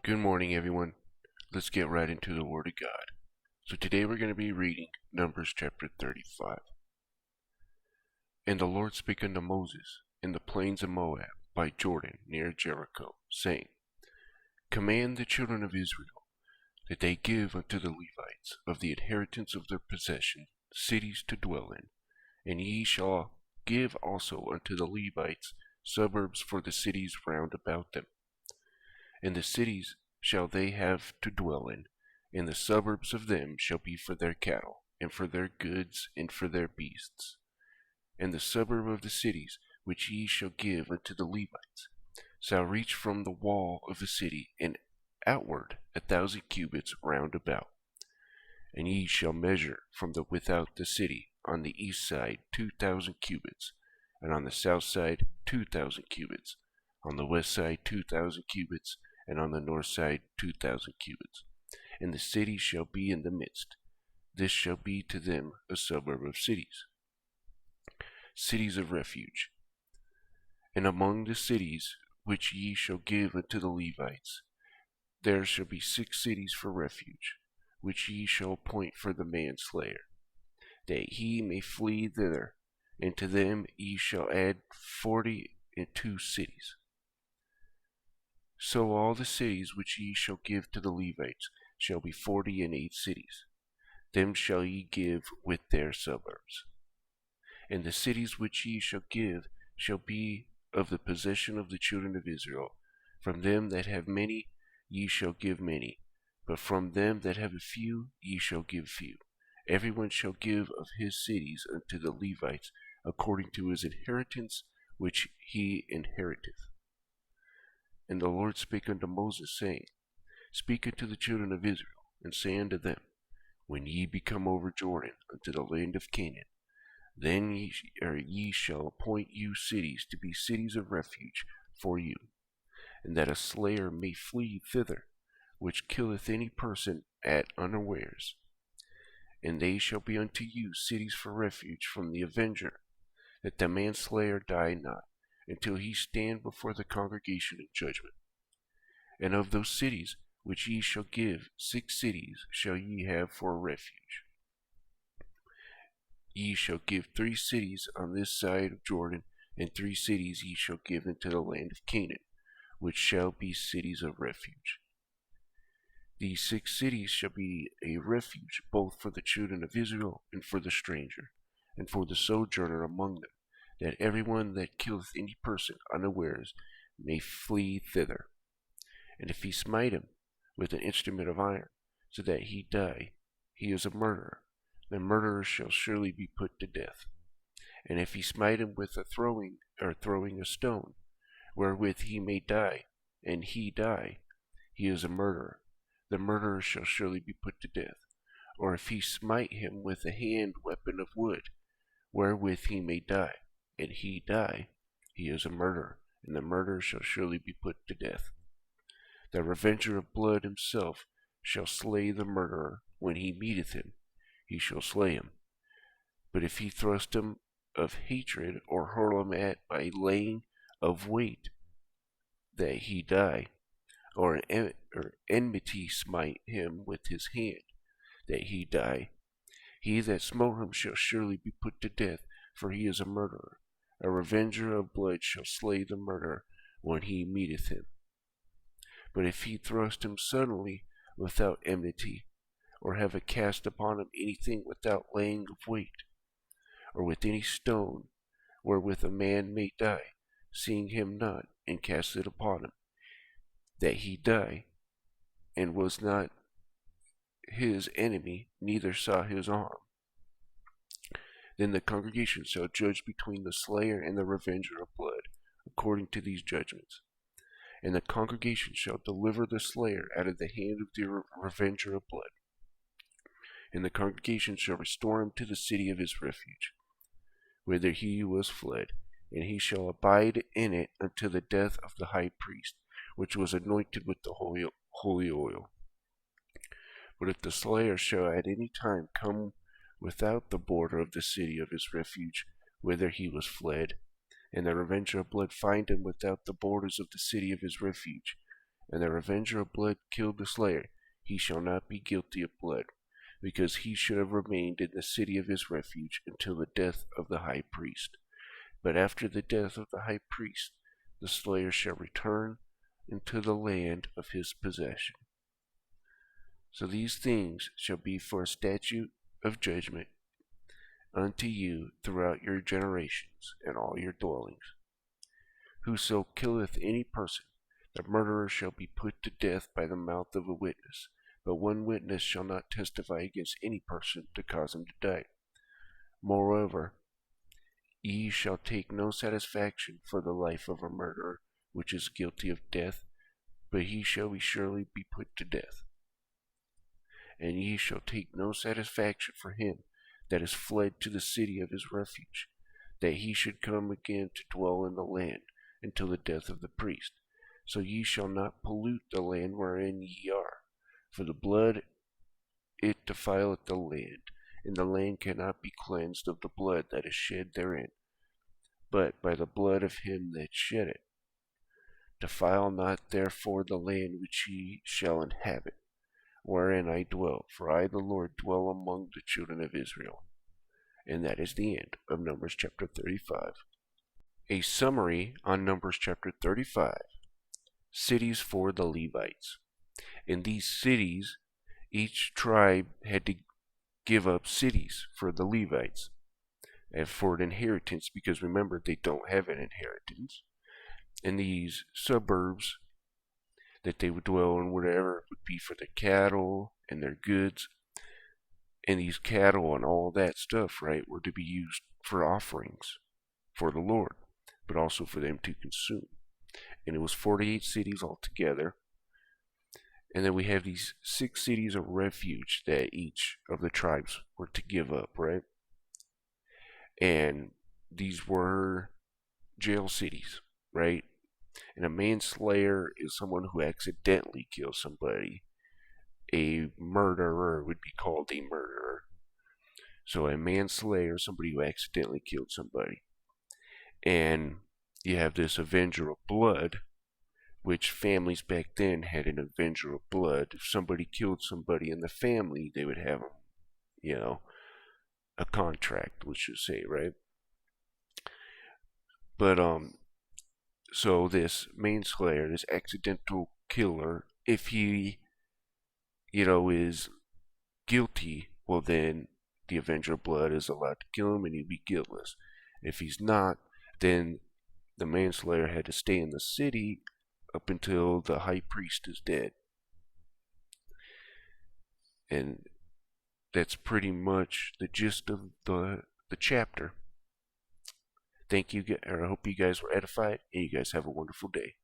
Good morning, everyone. Let's get right into the Word of God. So today we're going to be reading Numbers chapter 35. And the Lord spake unto Moses in the plains of Moab by Jordan near Jericho, saying, Command the children of Israel that they give unto the Levites of the inheritance of their possession cities to dwell in, and ye shall give also unto the Levites suburbs for the cities round about them. And the cities shall they have to dwell in, and the suburbs of them shall be for their cattle, and for their goods, and for their beasts. And the suburb of the cities which ye shall give unto the Levites shall reach from the wall of the city and outward 1,000 cubits round about. And ye shall measure from the without the city on the east side 2,000 cubits, and on the south side 2,000 cubits, on the west side 2,000 cubits, and on the north side 2,000 cubits. And the city shall be in the midst. This shall be to them a suburb of cities. Cities of refuge. And among the cities which ye shall give unto the Levites, there shall be 6 cities for refuge, which ye shall appoint for the manslayer, that he may flee thither, and to them ye shall add 42 cities. So all the cities which ye shall give to the Levites shall be 48 cities. Them shall ye give with their suburbs. And the cities which ye shall give shall be of the possession of the children of Israel. From them that have many ye shall give many, but from them that have a few ye shall give few. Every one shall give of his cities unto the Levites according to his inheritance which he inheriteth. And the Lord spake unto Moses, saying, Speak unto the children of Israel, and say unto them, When ye be come over Jordan unto the land of Canaan, then ye shall appoint you cities to be cities of refuge for you, and that a slayer may flee thither, which killeth any person at unawares. And they shall be unto you cities for refuge from the avenger, that the manslayer die not, until he stand before the congregation in judgment. And of those cities which ye shall give, 6 cities shall ye have for a refuge. Ye shall give 3 cities on this side of Jordan, and 3 cities ye shall give into the land of Canaan, which shall be cities of refuge. These 6 cities shall be a refuge both for the children of Israel, and for the stranger, and for the sojourner among them, that every one that killeth any person unawares may flee thither. And if he smite him with an instrument of iron, so that he die, he is a murderer. The murderer shall surely be put to death. And if he smite him with a throwing a stone, wherewith he may die, and he die, he is a murderer. The murderer shall surely be put to death. Or if he smite him with a hand weapon of wood, wherewith he may die, and he die, he is a murderer, and the murderer shall surely be put to death. The revenger of blood himself shall slay the murderer. When he meeteth him, he shall slay him. But if he thrust him of hatred, or hurl him at by laying of weight, that he die, or enmity smite him with his hand, that he die, he that smote him shall surely be put to death, for he is a murderer. A revenger of blood shall slay the murderer when he meeteth him. But if he thrust him suddenly without enmity, or have a cast upon him anything without laying of weight, or with any stone, wherewith a man may die, seeing him not, and cast it upon him, that he die, and was not his enemy, neither saw his arm, then the congregation shall judge between the slayer and the revenger of blood, according to these judgments. And the congregation shall deliver the slayer out of the hand of the revenger of blood. And the congregation shall restore him to the city of his refuge, whither he was fled, and he shall abide in it until the death of the high priest, which was anointed with the holy oil. But if the slayer shall at any time come without the border of the city of his refuge, whither he was fled, and the revenger of blood find him without the borders of the city of his refuge, and the revenger of blood killed the slayer, he shall not be guilty of blood, because he should have remained in the city of his refuge until the death of the high priest. But after the death of the high priest, the slayer shall return into the land of his possession. So these things shall be for a statute of judgment unto you throughout your generations and all your dwellings. Whoso killeth any person, the murderer shall be put to death by the mouth of a witness, but one witness shall not testify against any person to cause him to die. Moreover, ye shall take no satisfaction for the life of a murderer, which is guilty of death, but he shall surely be put to death. And ye shall take no satisfaction for him that is fled to the city of his refuge, that he should come again to dwell in the land until the death of the priest. So ye shall not pollute the land wherein ye are, for the blood it defileth the land, and the land cannot be cleansed of the blood that is shed therein, but by the blood of him that shed it. Defile not therefore the land which ye shall inhabit, wherein I dwell, for I the Lord dwell among the children of Israel. And that is the end of Numbers chapter 35. A summary on Numbers chapter 35. Cities for the Levites. In these cities, each tribe had to give up cities for the Levites and for an inheritance, because remember, they don't have an inheritance. And these suburbs that they would dwell in, whatever, would be for their cattle and their goods. And these cattle and all that stuff, right, were to be used for offerings for the Lord, but also for them to consume. And it was 48 cities altogether. And then we have these 6 cities of refuge that each of the tribes were to give up, right? And these were jail cities, right? And a manslayer is someone who accidentally kills somebody. A murderer would be called a murderer. So a manslayer is somebody who accidentally killed somebody. And you have this avenger of blood, which families back then had an avenger of blood. If somebody killed somebody in the family, they would have, a contract, let's just say, right? But, so this manslayer, this accidental killer, if he, is guilty, well then the avenger of blood is allowed to kill him and he'd be guiltless. If he's not, then the manslayer had to stay in the city up until the high priest is dead. And that's pretty much the gist of the chapter. Thank you, I hope you guys were edified, and you guys have a wonderful day.